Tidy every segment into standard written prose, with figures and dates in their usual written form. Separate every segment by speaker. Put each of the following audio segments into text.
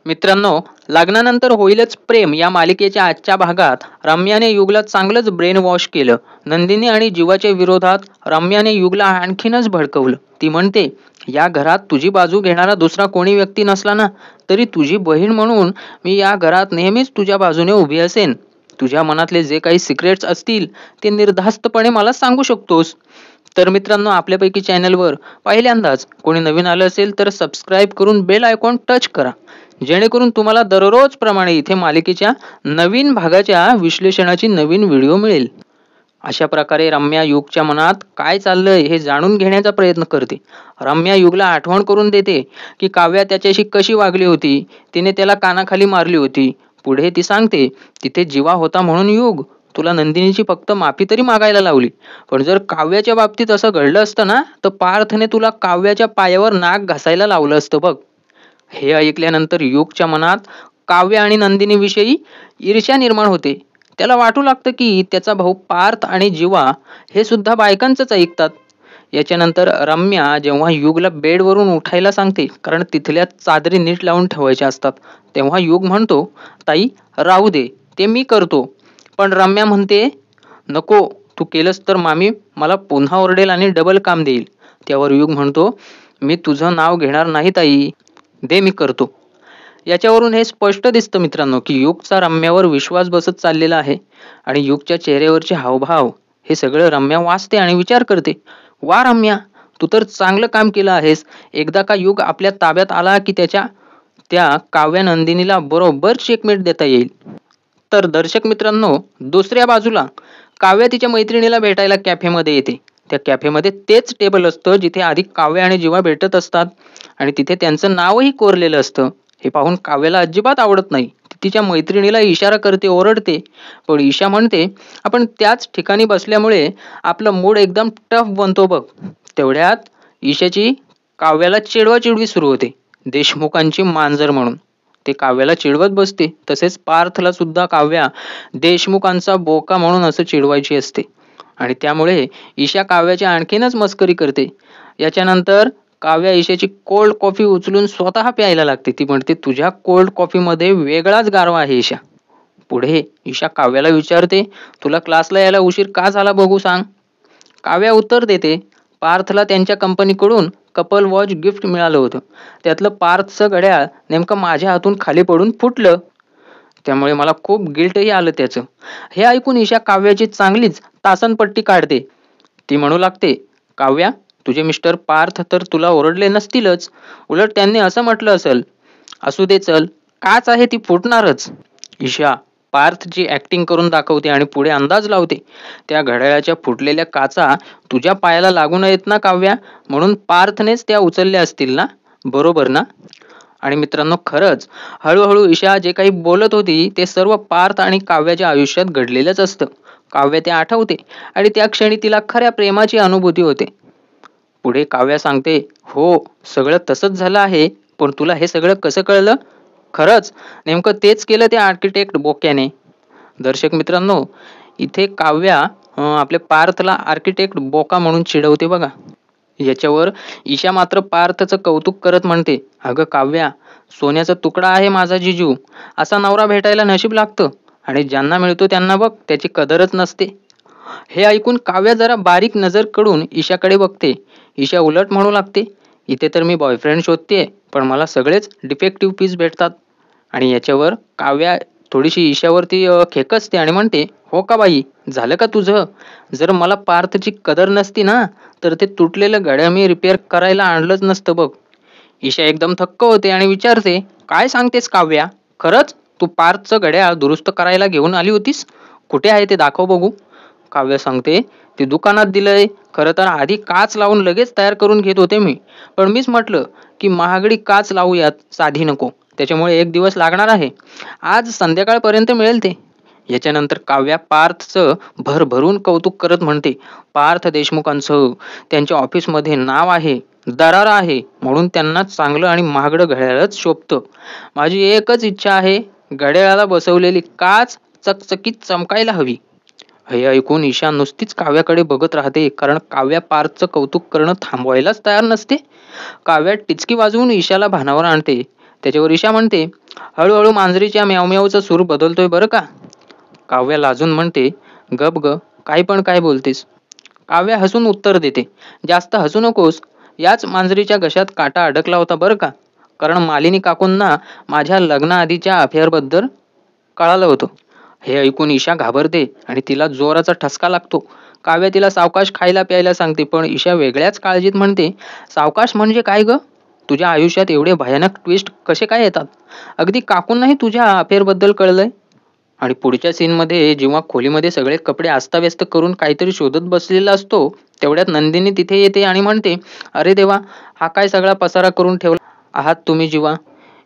Speaker 1: मित्रांनो, लग्नानंतर होईलच प्रेम या मालिकेच्या आजच्या भागात रम्याने युगला चांगलंच ब्रेन वॉश केलं. नंदिनी आणि जीवाच्या विरोधात रम्याने युगला आणखीनच भडकवलं. ती म्हणते, या घरात तुझी बाजू घेणारा दुसरा कोणी व्यक्ती नसला ना तरी तुझी बहीण म्हणून मी या घरात नेहमीच तुझ्या बाजूने उभी असेन. तुझ्या मनातले जे काही सिक्रेट्स असतील ते निर्धास्तपणे मला सांगू शकतोस. तर मित्रांनो, आपल्यापैकी चॅनलवर पहिल्यांदाच कोणी नवीन आलं असेल तर सबस्क्राईब करून बेल आयकॉन टच करा, जेणेकरून तुम्हाला दररोज प्रमाणे इथे मालिकेच्या नवीन भागाच्या विश्लेषणाची नवीन व्हिडिओ मिळेल. अशा प्रकारे रम्या युगच्या मनात काय चाललंय हे जाणून घेण्याचा प्रयत्न करते. रम्या युगला आठवण करून देते की काव्या त्याच्याशी कशी वागली होती. तिने त्याला कानाखाली मारली होती. पुढे ती सांगते, तिथे जीवा होता म्हणून युग तुला नंदिनीची फक्त माफी तरी मागायला लावली. पण जर काव्याच्या बाबतीत असं घडलं असतं ना तर पार्थने तुला काव्याच्या पायावर नाक घासायला लावलं असतं बघ. हे ऐकल्यानंतर युगच्या मनात काव्य आणि नंदिनीविषयी ईर्ष्या निर्माण होते. त्याला वाटू लागतं की त्याचा भाऊ पार्थ आणि जीवा हे सुद्धा बायकांचंच ऐकतात. याच्यानंतर रम्या जेव्हा युगला बेडवरून उठायला सांगते, कारण तिथल्या चादरी नीट लावून ठेवायच्या असतात, तेव्हा युग म्हणतो, ताई राहू दे, ते मी करतो. पण रम्या म्हणते, नको, तू केलंस तर मामी मला पुन्हा ओरडेल आणि डबल काम देईल. त्यावर युग म्हणतो, मी तुझं नाव घेणार नाही ताई, दे, मी करतो. याच्यावरून हे स्पष्ट दिसतं मित्रांनो की युगचा रम्यावर विश्वास बसत चाललेला आहे. आणि युगच्या चेहऱ्यावरचे हावभाव हे सगळं रम्या वाचते आणि विचार करते, वा रम्या, तू तर चांगलं काम केलं आहेस. एकदा का युग आपल्या ताब्यात आला की त्या काव्या नंदिनीला बरोबर चेकमेट देता येईल. तर दर्शक मित्रांनो, दुसऱ्या बाजूला काव्या तिच्या मैत्रिणीला भेटायला कॅफेमध्ये येते. त्या कॅफेमध्ये तेच टेबल असतं जिथे आधी काव्य आणि जीवा भेटत असतात आणि तिथे त्यांचं नावही कोरलेलं असतं. हे पाहून काव्याला अजिबात आवडत नाही. ती तिच्या मैत्रिणीला इशारा करते, ओरडते. पण ईशा म्हणते, आपण त्याच ठिकाणी बसल्यामुळे आपलं मूड एकदम टफ बनतो बघ. तेवढ्यात ईशाची काव्याला चिडवाचिडवी सुरू होते, देशमुखांची मांजर म्हणून. ते काव्याला चिडवत बसते. तसेच पार्थला सुद्धा काव्या देशमुखांचा बोका म्हणून असं चिडवायची असते. आणि त्यामुळे ईशा काव्याची आणखीनच मस्करी करते. याच्यानंतर काव्या ईशाची कोल्ड कॉफी उचलून स्वतः प्यायला लागते. ती म्हणते, तुझ्या कोल्ड कॉफीमध्ये वेगळाच गारवा आहे ईशा. पुढे ईशा काव्याला विचारते, तुला क्लासला यायला उशीर का झाला बघू सांग. काव्या उत्तर देते, पार्थला त्यांच्या कंपनीकडून कपल वॉच गिफ्ट मिळालं होतं. त्यातलं पार्थचं घड्याळ नेमकं माझ्या हातून खाली पडून फुटलं. त्यामुळे मला खूप गिल्टही आलं त्याचं. हे ऐकून ईशा काव्याची चांगलीच तासनपट्टी काढते. ती म्हणू लागते, काव्या, तुझे मिस्टर पार्थ तर तुला ओरडले नसतीलच, उलट त्यांनी असं म्हटलं असेल, असू दे चल, काच आहे ती फुटणारच. ईशा पार्थची ऍक्टिंग करून दाखवते आणि पुढे अंदाज लावते, त्या घड्याळाच्या फुटलेल्या काचा तुझ्या पायाला लागू नयेत ना काव्या, म्हणून पार्थनेच त्या उचलल्या असतील ना, बरोबर ना. आणि मित्रांनो, खरंच हळूहळू ईशा जे काही बोलत होती ते सर्व पार्थ आणि काव्याच्या आयुष्यात घडलेलंच असतं. काव्य ते आठवते आणि त्या क्षणी तिला खऱ्या प्रेमाची अनुभूती होते. पुढे काव्या सांगते, हो, सगळं तसंच झालं आहे, पण तुला हे सगळं कसं कळलं. खरंच नेमकं तेच केलं त्या आर्किटेक्ट बोक्याने. दर्शक मित्रांनो, इथे काव्या आपल्या पार्थला आर्किटेक्ट बोका म्हणून चिडवते बघा. याच्यावर ईशा मात्र पार्थचं कौतुक करत म्हणते, अगं काव्या, सोन्याचा तुकडा आहे माझा जिजू, असा नवरा भेटायला नशीब लागतं आणि ज्यांना मिळतो त्यांना बघ त्याची कदरच नसते. हे ऐकून काव्या जरा बारीक नजर कडून ईशाकडे बघते. ईशा उलट म्हणू लागते, इथे तर मी बॉयफ्रेंड शोधते पण मला सगळेच डिफेक्टिव्ह पीस भेटतात. आणि याच्यावर काव्या थोडीशी ईशावरती खेकसते आणि म्हणते, हो का बाई, झालं का तुझं. जर मला पार्थची कदर नसती ना तर ते तुटलेलं घड्याळ मी रिपेअर करायला आणलंच नसतं बघ. ईशा एकदम थक्क होते आणि विचारते, काय सांगतेस काव्या, खरंच तू पार्थचं घड्याळ दुरुस्त करायला घेऊन आली होतीस, कुठे आहे ते दाखव बघू. काव्य सांगते, ते दुकानात दिलंय. खरं तर आधी काच लावून लगेच तयार करून घेत होते मी, पण मीच म्हटलं की महागडी काच लावूयात, साधी नको, त्याच्यामुळे 1 दिवस लागणार आहे. आज संध्याकाळपर्यंत मिळेल ते. याच्यानंतर काव्या पार्थचं भरभरून कौतुक करत म्हणते, पार्थ देशमुखांचं त्यांच्या ऑफिसमध्ये नाव आहे, दरारा आहे, म्हणून त्यांना चांगलं आणि महागडं घड्याळच शोभतं. माझी एकच इच्छा आहे, घड्याळाला बसवलेली काच चकचकीत चमकायला हवी. हे ऐकून ईशा नुसतीच काव्याकडे बघत राहते, कारण काव्या पार्थचं कौतुक करणं थांबवायलाच तयार नसते. काव्या टिचकी वाजवून ईशाला भानावर आणते. त्याच्यावर ईशा म्हणते, हळूहळू मांजरीच्या म्यावम्यावचा सूर बदलतोय बरं का. काव्या लाजून म्हणते, गप ग, काही पण काय बोलतेस. काव्या हसून उत्तर देते, जास्त हसू नकोस. याच मांजरीच्या घशात काटा अडकला होता बरं का. कारण मालिनी काकूंना माझ्या लग्नाआधीच्या अफेअरबद्दल कळालं होतं. हे ऐकून ईशा घाबरते आणि तिला जोराचा ठसका लागतो. काव्या तिला सावकाश खायला प्यायला सांगते, पण ईशा वेगळ्याच काळजीत म्हणते, सावकाश म्हणजे काय ग. तुझ्या आयुष्यात एवढे भयानक ट्विस्ट कसे काय येतात. अगदी काकूंनाही तुझ्या अफेअरबद्दल कळलंय. आणि पुढच्या सीनमध्ये जेव्हा खोलीमध्ये सगळे कपडे अस्ताव्यस्त करून काहीतरी शोधत बसलेला असतो, तेवढ्यात नंदिनी तिथे येते आणि म्हणते, अरे देवा, हा काय सगळा पसारा करून ठेवला आहात तुम्ही जीवा.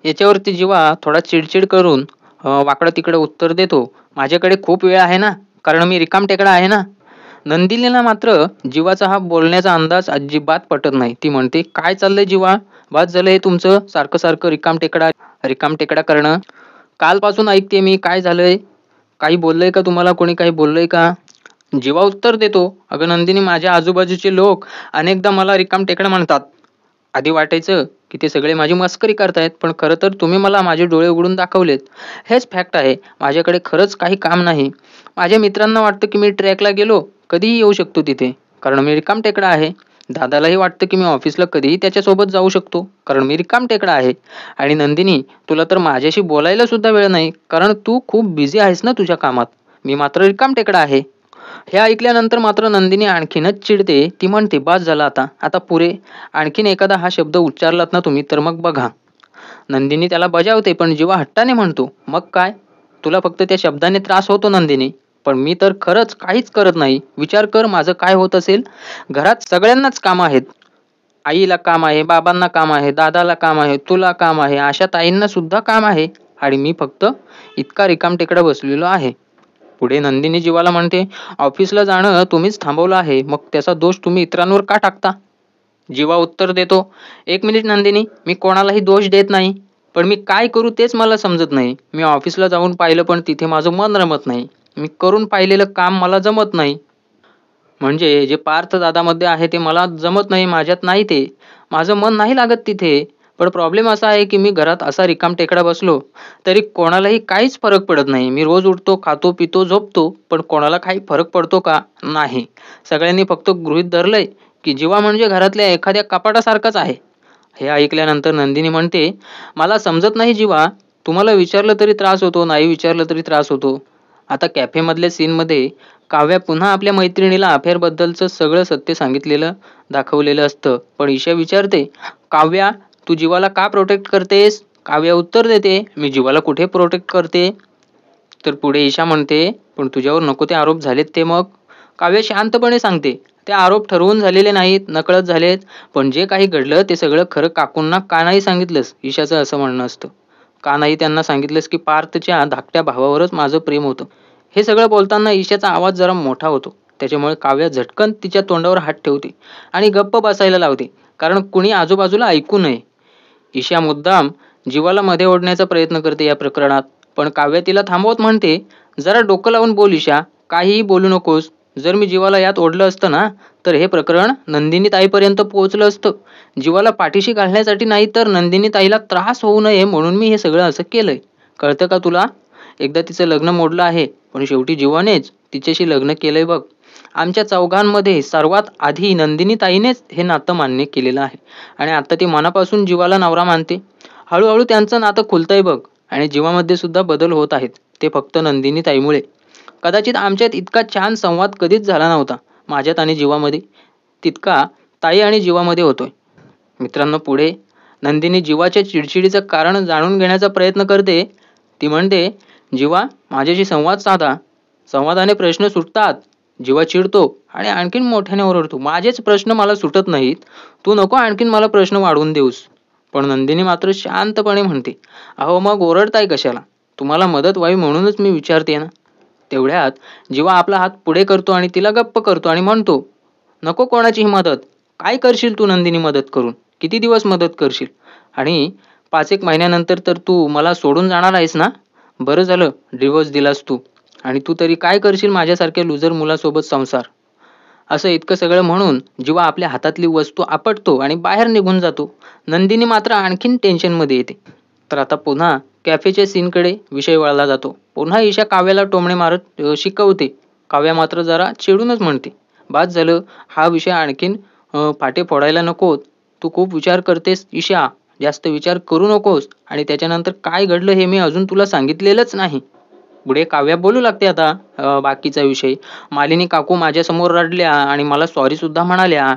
Speaker 1: याच्यावरती जीवा थोडा चिडचिड करून वाकडं तिकडं उत्तर देतो, माझ्याकडे खूप वेळ आहे ना, कारण मी रिकामटेकडा आहे ना. नंदिनीला मात्र जीवाचा हा बोलण्याचा अंदाज अजिबात पटत नाही. ती म्हणते, काय चाललंय जीवा, बास झालं हे तुमचं सारखं सारखं रिकामटेकडा करणं. कालपासून ऐकते मी, काय झालंय, काही बोललंय का तुम्हाला, कोणी काही बोललंय का. जीवा उत्तर देतो, अगं नंदिनी, माझ्या आजूबाजूचे लोक अनेकदा मला रिकामटेकडा म्हणतात. आधी वाटायचं की ते सगळे माझी मस्करी करतायत, पण खरं तर तुम्ही मला माझे डोळे उघडून दाखवलेत. हेच फॅक्ट आहे. माझ्याकडे खरंच काही काम नाही. माझ्या मित्रांना वाटतं की मी ट्रॅकला गेलो कधीही येऊ शकतो तिथे, कारण मी रिकामटेकडा आहे. दादालाही वाटतं की मी ऑफिसला कधीही त्याच्यासोबत जाऊ शकतो, कारण मी रिकामटेकडा आहे. आणि नंदिनी, तुला तर माझ्याशी बोलायला सुद्धा वेळ नाही, कारण तू खूप बिझी आहेस ना तुझ्या कामात. मी मात्र रिकामटेकडा आहे. हे ऐकल्यानंतर मात्र नंदिनी आणखीनच चिडते. ती म्हणते, बास झालं आता, आता पुरे. आणखीन एखादा हा शब्द उच्चारलात ना तुम्ही तर मग बघा. नंदिनी त्याला बजावते, पण जीवा हट्टाने म्हणतो, मग काय, तुला फक्त त्या शब्दाने त्रास होतो नंदिनी, पण मी तर खरंच काहीच करत नाही. विचार कर माझं काय होत असेल. घरात सगळ्यांनाच काम आहेत. आईला काम आहे, बाबांना काम आहे, दादाला काम आहे, तुला काम आहे, आशा ताईंना सुद्धा काम आहे, आणि मी फक्त इतका रिकामटेकडा बसलेलो आहे. पुढे नंदिनी जीवाला म्हणते, ऑफिसला जाणं तुम्हीच थांबवलं आहे, मग त्याचा दोष तुम्ही इतरांवर का टाकता. जीवा उत्तर देतो, एक मिनिट नंदिनी, मी कोणालाही दोष देत नाही, पण मी काय करू तेच मला समजत नाही. मी ऑफिसला जाऊन पाहिलं, पण तिथे माझं मन रमत नाही. मी करून पाहिलेलं काम मला जमत नाही. म्हणजे जे पार्थ दादामध्ये आहे ते मला जमत नाही, माझ्यात नाही ते. माझं मन नाही लागत तिथे. पण प्रॉब्लेम असा आहे की मी घरात असा रिकामटेकडा बसलो तरी कोणालाही काहीच फरक पडत नाही. मी रोज उठतो, खातो, पितो, झोपतो, पण कोणाला काही फरक पडतो का? नाही. सगळ्यांनी फक्त गृहीत धरलंय की जीवा म्हणजे घरातल्या एखाद्या कपाटासारखाच आहे. हे ऐकल्यानंतर नंदिनी म्हणते, मला समजत नाही जीवा, तुम्हाला विचारलं तरी त्रास होतो, नाही विचारलं तरी त्रास होतो. आता कॅफेमधल्या सीनमध्ये काव्या पुन्हा आपल्या मैत्रिणीला अफेअरबद्दलचं सगळं सत्य सांगितलेलं दाखवलेलं असतं. पण ईशा विचारते, काव्या, तू जीवाला का प्रोटेक्ट करतेस. काव्या उत्तर देते, मी जीवाला कुठे प्रोटेक्ट करते. तर पुढे ईशा म्हणते, पण तुझ्यावर नको ते आरोप झालेत ते मग. काव्य शांतपणे सांगते, ते आरोप ठरवून झालेले नाहीत, नकळत झालेत, पण जे काही घडलं ते सगळं खरं काकूंना का नाही सांगितलंस. ईशाचं असं म्हणणं असतं, का नाही त्यांना सांगितलंस की पार्थच्या धाकट्या भावावरच माझं प्रेम होतं. हे सगळं बोलताना ईशाचा आवाज जरा मोठा होतो. त्याच्यामुळे काव्य झटकन तिच्या तोंडावर हात ठेवते आणि गप्प बसायला लावते, कारण कुणी आजूबाजूला ऐकू नये. ईशा मुद्दाम जीवाला मध्ये ओढण्याचा प्रयत्न करते या प्रकरणात, पण काव्य तिला थांबवत म्हणते, जरा डोकं लावून बोल ईशा, काहीही बोलू नकोस. जर मी जीवाला यात ओढलं असतं ना, तर हे प्रकरण नंदिनी ताईपर्यंत पोहोचलं असतं. जीवाला पाठीशी घालण्यासाठी नाही, तर नंदिनी ताईला त्रास होऊ नये म्हणून मी हे सगळं असं केलंय. कळतं का तुला. एकदा तिचं लग्न मोडलं आहे, पण शेवटी जीवानेच तिच्याशी लग्न केलंय बघ. आमच्या चौघांमध्ये सर्वात आधी नंदिनी ताईनेच हे नातं मान्य केलेलं आहे, आणि आता ती मनापासून जीवाला नवरा मानते. हळूहळू त्यांचं नातं खुलतंय बघ, आणि जीवामध्ये सुद्धा बदल होत आहेत. ते फक्त नंदिनी ताईमुळे. कदाचित आमच्यात इतका छान संवाद कधीच झाला नव्हता, माझ्यात आणि जीवामध्ये, तितका ताई आणि जीवामध्ये होतोय. मित्रांनो, पुढे नंदिनी जीवाच्या चिडचिडीचं कारण जाणून घेण्याचा प्रयत्न करते. ती म्हणते, जीवा, माझ्याशी संवाद साधा, संवादाने प्रश्न सुटतात. जीवा चिडतो आणि आणखीन मोठ्याने ओरडतो, माझेच प्रश्न मला सुटत नाहीत, तू नको आणखीन मला प्रश्न वाढवून देऊस. पण नंदिनी मात्र शांतपणे म्हणते, अहो मग ओरडताय कशाला, तुम्हाला मदत व्हावी म्हणूनच मी विचारते ना. तेवढ्यात जीवा आपला हात पुढे करतो आणि तिला गप्प करतो आणि म्हणतो, नको कोणाची ही मदत. काय करशील तू नंदिनी मदत करून, किती दिवस मदत करशील, आणि 5-1 महिन्यानंतर तर तू मला सोडून जाणार आहेस ना. बरं झालं डिवोर्स दिलास तू, आणि तू तरी काय करशील माझ्यासारख्या लुजर मुलासोबत संसार. असं इतकं सगळं म्हणून जीवा आपल्या हातातली वस्तू आपटतो आणि बाहेर निघून जातो. नंदिनी मात्र आणखीन टेन्शनमध्ये येते. तर आता पुन्हा कॅफेच्या सीनकडे विषय वळला जातो. पुन्हा ईशा काव्याला टोमणे मारत शिकवते. काव्या मात्र जरा चिडूनच म्हणते, "बाद झालं, हा विषय आणखीन फाटे फोडायला नकोत. तू खूप विचार करतेस ईशा, जास्त विचार करू नकोस आणि त्याच्यानंतर काय घडलं हे मी अजून तुला सांगितलेलंच नाही." पुढे काव्या बोलू लागते आता बाकीचा विषय. "मालिनी काकू माझ्यासमोर रडल्या आणि मला सॉरी सुद्धा म्हणाल्या.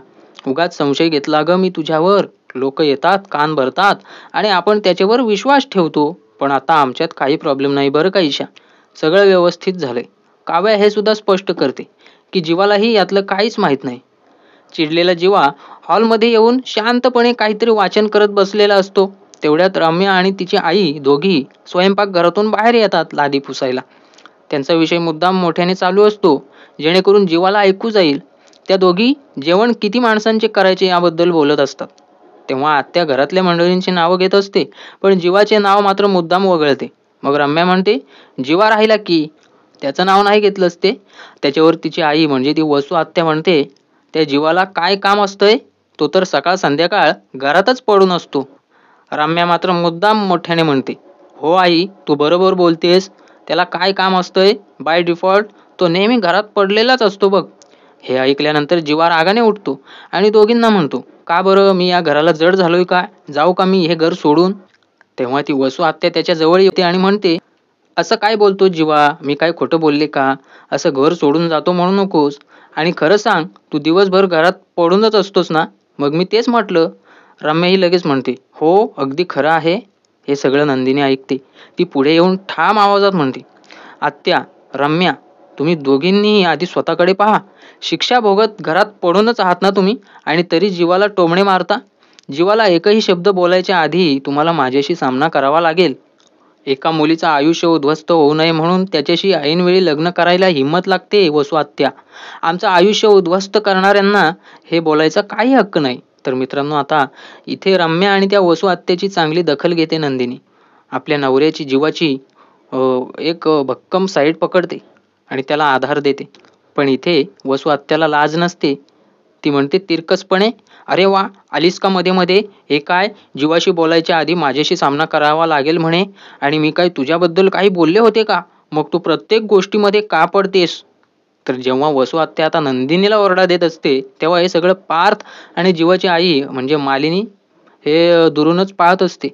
Speaker 1: उगाच संशय घेतला गं मी तुझ्यावर. लोक येतात, कान भरतात आणि आपण त्याच्यावर विश्वास ठेवतो. पण आता आमच्यात काही प्रॉब्लेम नाही बरं का ईशा. सगळं व्यवस्थित झालंय." काव्या हे सुद्धा स्पष्ट करते की जीवालाही यातलं काहीच माहीत नाही. चिडलेला जीवा हॉलमध्ये येऊन शांतपणे काहीतरी वाचन करत बसलेला असतो. तेवढ्यात रम्या आणि तिची आई दोघी स्वयंपाकघरातून बाहेर येतात लादी पुसायला. त्यांचा विषय मुद्दाम मोठ्याने चालू असतो जेणेकरून जीवाला ऐकू जाईल. त्या दोघी जेवण किती माणसांचे करायचे याबद्दल बोलत असतात. तेव्हा आत्या घरातल्या मंडळींची नावं घेत असते पण जीवाचे नाव मात्र मुद्दाम वगळते. मग रम्या म्हणते, "जीवा राहिला की त्याचं नाव नाही घेतलंच ते." त्याच्यावर तिची आई म्हणजे ती वसू आत्या म्हणते, "त्या जीवाला काय काम असतंय? तो तर सकाळ संध्याकाळ घरातच पडून असतो." रम्या मात्र मुद्दाम मोठ्याने म्हणते, "हो आई, तू बरोबर बोलतेस. त्याला काय काम असतंय? बाय डिफॉल्ट तो नेहमी घरात पडलेलाच असतो बघ." हे ऐकल्यानंतर जीवा रागाने उठतो आणि दोघींना म्हणतो, "का बरं, मी या घराला जड झालोय का? जाऊ का मी हे घर सोडून?" तेव्हा ती वसू आत्या त्याच्या जवळ येते आणि म्हणते, "असं काय बोलतो जीवा? मी काय खोटं बोलले का? असं घर सोडून जातो म्हणू नकोस. आणि खरं सांग, तू दिवसभर घरात पडूनच असतोस ना?" "मग मी तेच म्हटलं." रम्या ही लगेच म्हणते, "हो, अगदी खरं आहे." हे सगळं नंदिनी ऐकते. ती पुढे येऊन ठाम आवाजात म्हणते, "आत्या, रम्या, तुम्ही दोघींनीही आधी स्वतःकडे पहा. शिक्षा भोगत घरात पडूनच आहात ना तुम्ही आणि तरी जीवाला टोमणे मारता. जीवाला एकही शब्द बोलायच्या आधी तुम्हाला माझ्याशी सामना करावा लागेल. एका मुलीचं आयुष्य उद्ध्वस्त होऊ नये म्हणून त्याच्याशी ऐनवेळी लग्न करायला हिंमत लागते वसू आत्या. आमचं आयुष्य उद्ध्वस्त करणाऱ्यांना हे बोलायचा काही हक्क नाही." तर मित्रांनो, आता इथे रम्या आणि त्या वसू आत्याची चांगली दखल घेते नंदिनी. आपल्या नवऱ्याची जीवाची एक भक्कम साईड पकडते आणि त्याला आधार देते. पण इथे वसू आत्याला लाज नसते. ती म्हणते तिरकसपणे, "अरे वा, आलीस का मध्ये मध्ये? हे काय, जीवाशी बोलायच्या आधी माझ्याशी सामना करावा लागेल म्हणे? आणि मी काय तुझ्याबद्दल काही बोलले होते का? मग तू प्रत्येक गोष्टीमध्ये का पडतेस?" तर जेव्हा वसू आत्या आता नंदिनीला ओरडा देत असते तेव्हा हे सगळं पार्थ आणि जीवाची आई म्हणजे मालिनी हे दुरूनच पाहत असते.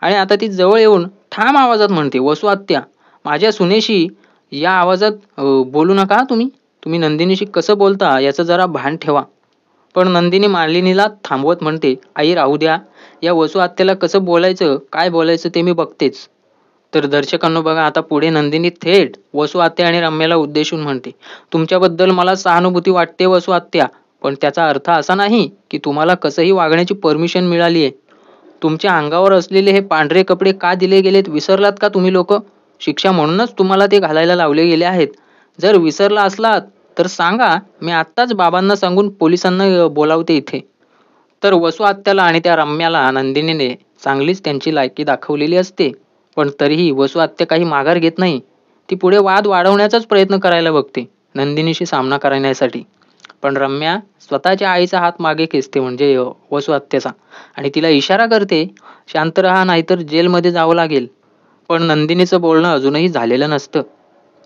Speaker 1: आणि आता ती जवळ येऊन ठाम आवाजात म्हणते, "वसू आत्या, माझ्या सुनेशी या आवाजात बोलू नका तुम्ही. तुम्ही नंदिनीशी कसं बोलता याचं जरा भान ठेवा." पण नंदिनी मालिनीला थांबवत म्हणते, "आई राहू द्या. या वसू आत्याला कसं बोलायचं, काय बोलायचं ते मी बघतेच." तर दर्शकांनो बघा, आता पुढे नंदिनी थेट वसू आत्या आणि रम्याला उद्देशून म्हणते, "तुमच्याबद्दल मला सहानुभूती वाटते वसू आत्या, पण त्याचा अर्थ असा नाही की तुम्हाला कसंही वागण्याची परमिशन मिळाली आहे. तुमच्या अंगावर असलेले हे पांढरे कपडे का दिले गेलेत विसरलात का तुम्ही लोक? शिक्षा म्हणूनच तुम्हाला ते घालायला लावले गेले आहेत. जर विसरला असलात तर सांगा, मी आत्ताच बाबांना सांगून पोलिसांना बोलावते इथे." तर वसू आत्याला आणि त्या रम्याला नंदिनीने चांगलीच त्यांची लायकी दाखवलेली असते. पण तरीही वसू आत्या काही माघार घेत नाही. ती पुढे वाद वाढवण्याचाच प्रयत्न करायला बघते नंदिनीशी सामना करण्यासाठी. पण रम्या स्वतःच्या आईचा हात मागे खेचते म्हणजे वसू आत्याचा आणि तिला इशारा करते, "शांत राहा, नाहीतर जेलमध्ये जावं लागेल." पण नंदिनीचं बोलणं अजूनही झालेलं नसतं.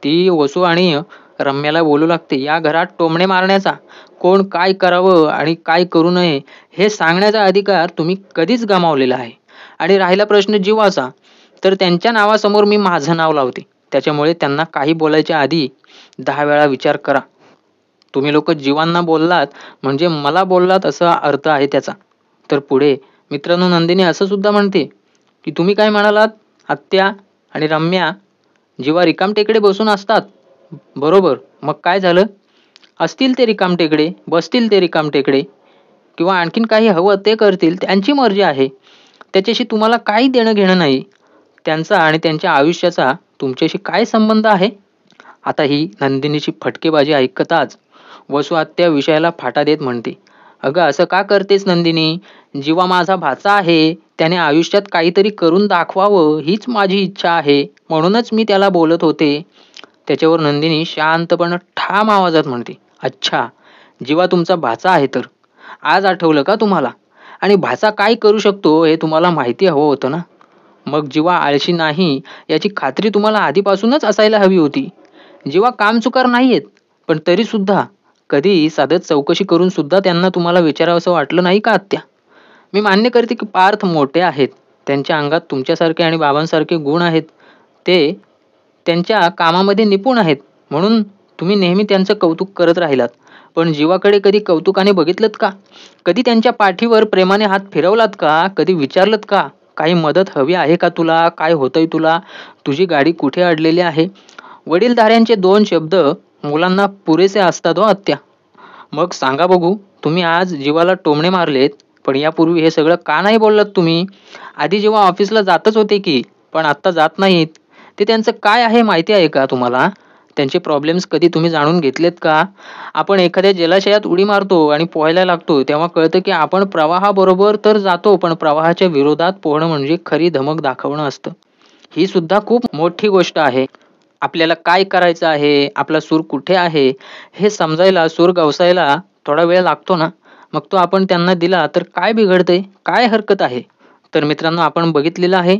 Speaker 1: ती वसू आणि रम्याला बोलू लागते, "या घरात टोमणे मारण्याचा, कोण काय करावं आणि काय करू नये हे सांगण्याचा अधिकार तुम्ही कधीच गमावलेला आहे. आणि राहिला प्रश्न जीवाचा, तर त्यांच्या नावासमोर मी माझं नाव लावते. त्याच्यामुळे त्यांना काही बोलायच्या आधी 10 वेळा विचार करा. तुम्ही लोक जीवांना बोललात म्हणजे मला बोललात असा अर्थ आहे त्याचा." तर पुढे मित्रांनो, नंदिनी असं सुद्धा म्हणते की, "तुम्ही काय म्हणालात आत्या आणि रम्या? जीवा रिकामटेकडे बसून असतात. बरोबर, मग काय झालं? असतील ते रिकामटेकडे, बसतील ते रिकामटेकडे किंवा आणखीन काही हवं ते करतील, त्यांची मर्जी आहे. त्याच्याशी तुम्हाला काही देणं घेणं नाही. त्यांचा आणि त्यांच्या आयुष्याचा तुमच्याशी काय संबंध आहे?" आता ही नंदिनीची फटकेबाजी ऐकताच वसू आत्या विषयाला फाटा देत म्हणते, "अगं असं का करतेस नंदिनी? जीवा माझा भाचा आहे. त्याने आयुष्यात काहीतरी करून दाखवावं हीच माझी इच्छा आहे. म्हणूनच मी त्याला बोलत होते." त्याच्यावर नंदिनी शांतपणे ठाम आवाजात म्हणते, "अच्छा, जीवा तुमचा भाचा आहे तर. आज आठवलं का तुम्हाला? आणि भाचा काय करू शकतो हे तुम्हाला माहिती हवं होतं ना? मग जीवा आळशी नाही याची खात्री तुम्हाला आधीपासूनच असायला हवी होती. जीवा कामचुकार नाहीयेत, पण तरी सुद्धा कधी साधं चौकशी करून सुद्धा त्यांना तुम्हाला विचारावसं वाटलं नाही का आत्या? मी मान्य करते की पार्थ मोठे आहेत. त्यांच्या अंगात तुमच्यासारखे आणि बाबांसारखे गुण आहेत. ते त्यांच्या कामामध्ये निपुण आहेत. म्हणून तुम्ही नेहमी त्यांचं कौतुक करत राहिलात. पण जीवाकडे कधी कौतुकाने बघितलत का? कधी त्यांच्या पाठीवर प्रेमाने हात फिरवलात का? कधी विचारलत का? काही मदत हवी आहे का तुला? काय होतंय तुला? तुझी गाडी कुठे अडलेली आहे? वडीलधाऱ्यांचे 2 शब्द मुलांना पुरेसे असतात हो आत्या. मग सांगा बघू, तुम्ही आज जीवाला टोमणे मारलेत, पण यापूर्वी हे सगळं का नाही बोललात तुम्ही? आधी जेव्हा ऑफिसला जातच होते की, पण आत्ता जात नाहीत. ते त्यांचं काय आहे माहिती आहे का तुम्हाला? त्यांचे प्रॉब्लेम्स कधी तुम्ही जाणून घेतलेत का? आपण एखाद्या जलाशयात उडी मारतो आणि पोहायला लागतो, तेव्हा कळतं की आपण प्रवाहाबरोबर तर जातो, पण प्रवाहाच्या विरोधात पोहणं म्हणजे खरी धमक दाखवणं असतं. ही सुद्धा खूप मोठी गोष्ट आहे. आपल्याला काय करायचं आहे, आपला सूर कुठे आहे, हे समजायला सूर गवसायला थोडा वेळ लागतो ना. मग तो आपण त्यांना दिला तर काय बिघडतंय? काय हरकत आहे? तर मित्रांनो, आपण बघितलेलं आहे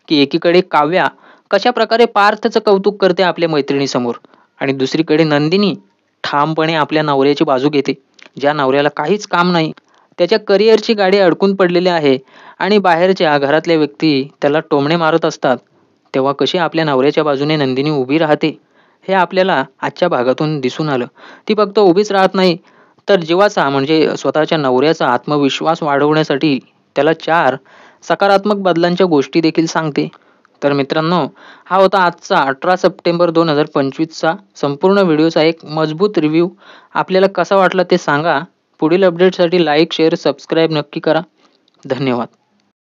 Speaker 1: की एकीकडे काव्या कशाप्रकारे पार्थचं कौतुक करते आपल्या मैत्रिणीसमोर आणि दुसरीकडे नंदिनी ठामपणे आपल्या नवऱ्याची बाजू घेते. ज्या नवऱ्याला काहीच काम नाही, त्याच्या करिअरची गाडी अडकून पडलेली आहे आणि बाहेरच्या घरातल्या व्यक्ती त्याला टोमणे मारत असतात, तेव्हा कशी आपल्या नवऱ्याच्या बाजूने नंदिनी उभी राहते, हे आपल्याला आजच्या भागातून दिसून आलं. ती फक्त उभीच राहत नाही, तर जीवाचा म्हणजे स्वतःच्या नवऱ्याचा आत्मविश्वास वाढवण्यासाठी त्याला 4 सकारात्मक बदलांच्या गोष्टी देखील सांगते. तर मित्रांनो, हा होता आजचा 18 सप्टेंबर 2025 चा संपूर्ण व्हिडिओचा एक मजबूत रिव्ह्यू. आपल्याला कसा वाटला ते सांगा. पुढील अपडेटसाठी लाईक, शेअर, सबस्क्राईब नक्की करा. धन्यवाद.